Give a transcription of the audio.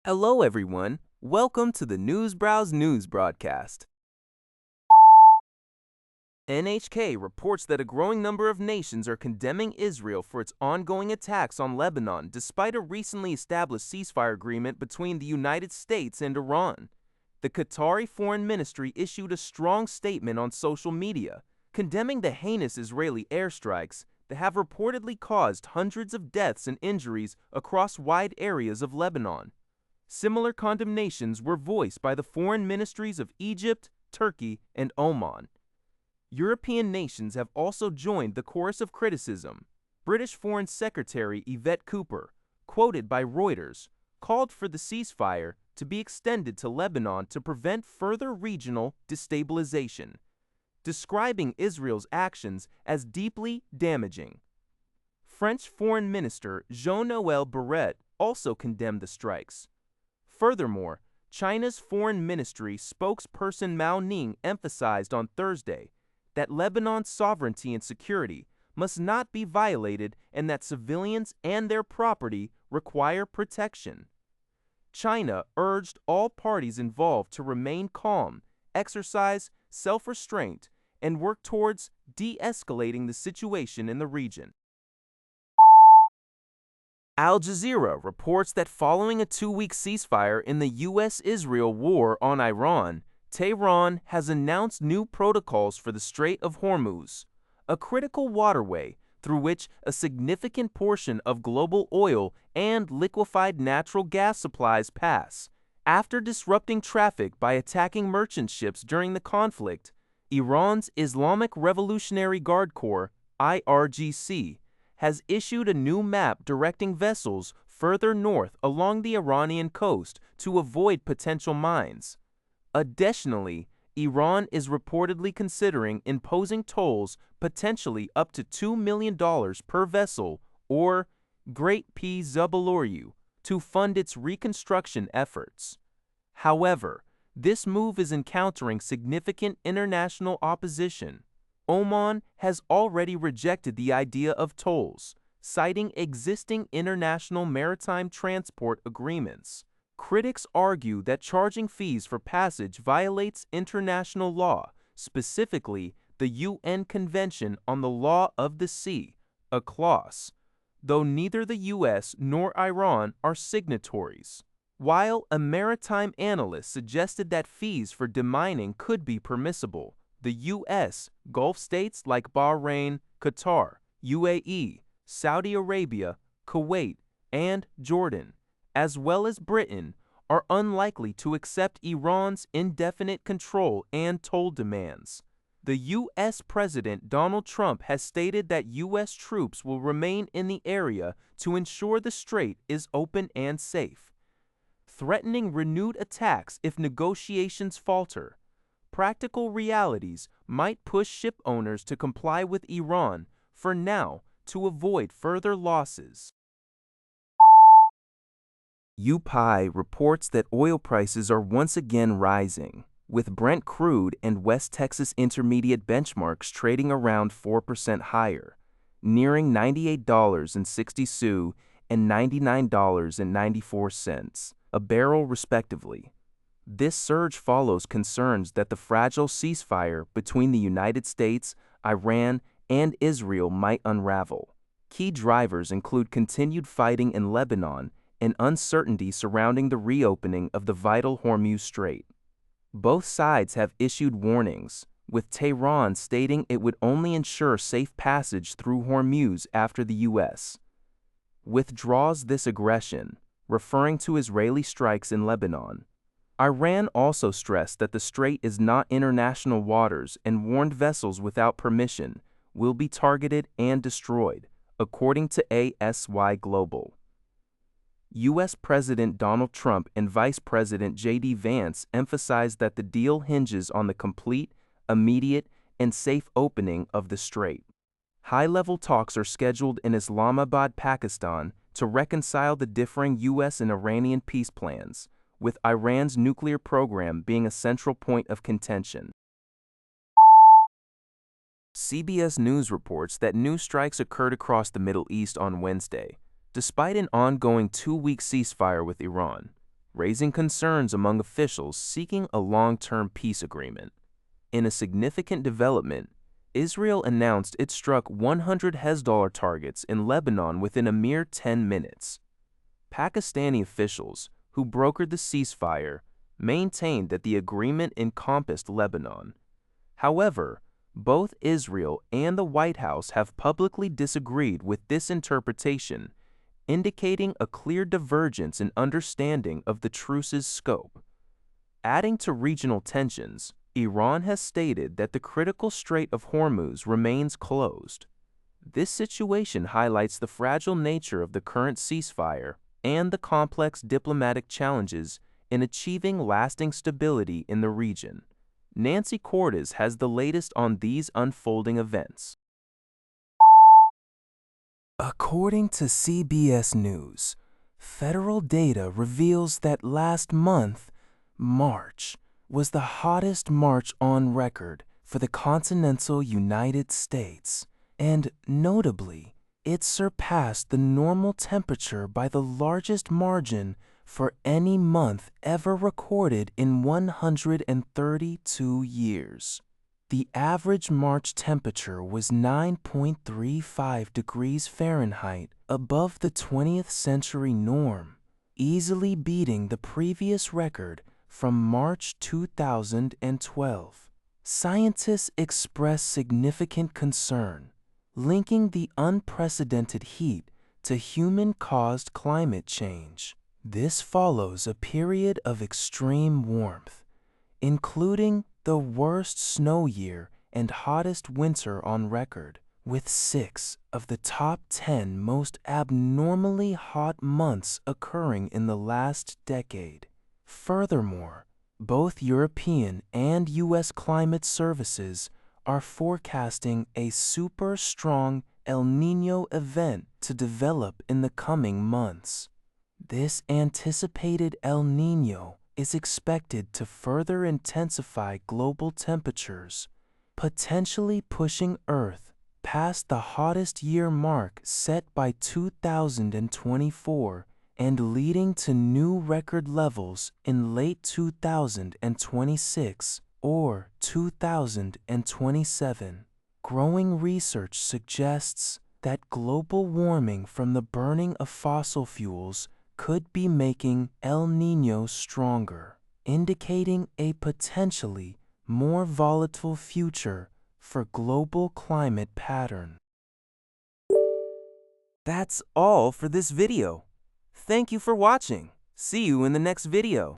Hello, everyone. Welcome to the Newsbrowse News broadcast. NHK reports that a growing number of nations are condemning Israel for its ongoing attacks on Lebanon despite a recently established ceasefire agreement between the United States and Iran. The Qatari Foreign Ministry issued a strong statement on social media, condemning the heinous Israeli airstrikes that have reportedly caused hundreds of deaths and injuries across wide areas of Lebanon. Similar condemnations were voiced by the foreign ministries of Egypt, Turkey, and Oman. European nations have also joined the chorus of criticism. British Foreign Secretary Yvette Cooper, quoted by Reuters, called for the ceasefire to be extended to Lebanon to prevent further regional destabilization, describing Israel's actions as deeply damaging. French Foreign Minister Jean-Noël Barrot also condemned the strikes. Furthermore, China's Foreign Ministry spokesperson Mao Ning emphasized on Thursday that Lebanon's sovereignty and security must not be violated and that civilians and their property require protection. China urged all parties involved to remain calm, exercise self-restraint, and work towards de-escalating the situation in the region. Al Jazeera reports that following a 2-week ceasefire in the U.S.-Israel war on Iran, Tehran has announced new protocols for the Strait of Hormuz, a critical waterway through which a significant portion of global oil and liquefied natural gas supplies pass. After disrupting traffic by attacking merchant ships during the conflict, Iran's Islamic Revolutionary Guard Corps, IRGC, has issued a new map directing vessels further north along the Iranian coast to avoid potential mines. Additionally, Iran is reportedly considering imposing tolls potentially up to $2 million per vessel, or Great P. Zabaloryu, to fund its reconstruction efforts. However, this move is encountering significant international opposition. Oman has already rejected the idea of tolls, citing existing international maritime transport agreements. Critics argue that charging fees for passage violates international law, specifically the UN Convention on the Law of the Sea, UNCLOS, though neither the U.S. nor Iran are signatories. While a maritime analyst suggested that fees for demining could be permissible, the U.S., Gulf states like Bahrain, Qatar, UAE, Saudi Arabia, Kuwait, and Jordan, as well as Britain, are unlikely to accept Iran's indefinite control and toll demands. The U.S. President Donald Trump has stated that U.S. troops will remain in the area to ensure the strait is open and safe, threatening renewed attacks if negotiations falter. Practical realities might push ship owners to comply with Iran for now to avoid further losses. UPI reports that oil prices are once again rising, with Brent crude and West Texas Intermediate benchmarks trading around 4% higher, nearing $98.60 and $99.94 a barrel respectively. This surge follows concerns that the fragile ceasefire between the United States, Iran, and Israel might unravel. Key drivers include continued fighting in Lebanon and uncertainty surrounding the reopening of the vital Hormuz Strait. Both sides have issued warnings, with Tehran stating it would only ensure safe passage through Hormuz after the U.S. withdraws this aggression, referring to Israeli strikes in Lebanon. Iran also stressed that the strait is not international waters and warned vessels without permission will be targeted and destroyed, according to ASY Global. U.S. President Donald Trump and Vice President J.D. Vance emphasized that the deal hinges on the complete, immediate, and safe opening of the strait. High-level talks are scheduled in Islamabad, Pakistan, to reconcile the differing U.S. and Iranian peace plans, with Iran's nuclear program being a central point of contention. CBS News reports that new strikes occurred across the Middle East on Wednesday, despite an ongoing 2-week ceasefire with Iran. raising concerns among officials seeking a long-term peace agreement. In a significant development, Israel announced it struck 100 Hezbollah targets in Lebanon within a mere 10 minutes. Pakistani officials, who brokered the ceasefire, maintained that the agreement encompassed Lebanon. However, both Israel and the White House have publicly disagreed with this interpretation, indicating a clear divergence in understanding of the truce's scope. Adding to regional tensions, Iran has stated that the critical Strait of Hormuz remains closed. This situation highlights the fragile nature of the current ceasefire and the complex diplomatic challenges in achieving lasting stability in the region. Nancy Cordes has the latest on these unfolding events. According to CBS News, federal data reveals that last month, March, was the hottest March on record for the continental United States, and notably, it surpassed the normal temperature by the largest margin for any month ever recorded in 132 years. The average March temperature was 9.35 degrees Fahrenheit above the 20th century norm, easily beating the previous record from March 2012. Scientists express significant concern, linking the unprecedented heat to human-caused climate change. This follows a period of extreme warmth, including the worst snow year and hottest winter on record, with 6 of the top 10 most abnormally hot months occurring in the last decade. Furthermore, both European and U.S. climate services are forecasting a super strong El Nino event to develop in the coming months. This anticipated El Nino is expected to further intensify global temperatures, potentially pushing Earth past the hottest year mark set by 2024 and leading to new record levels in late 2026 or 2027. Growing research suggests that global warming from the burning of fossil fuels could be making El Nino stronger, indicating a potentially more volatile future for global climate pattern. That's all for this video. Thank you for watching. See you in the next video.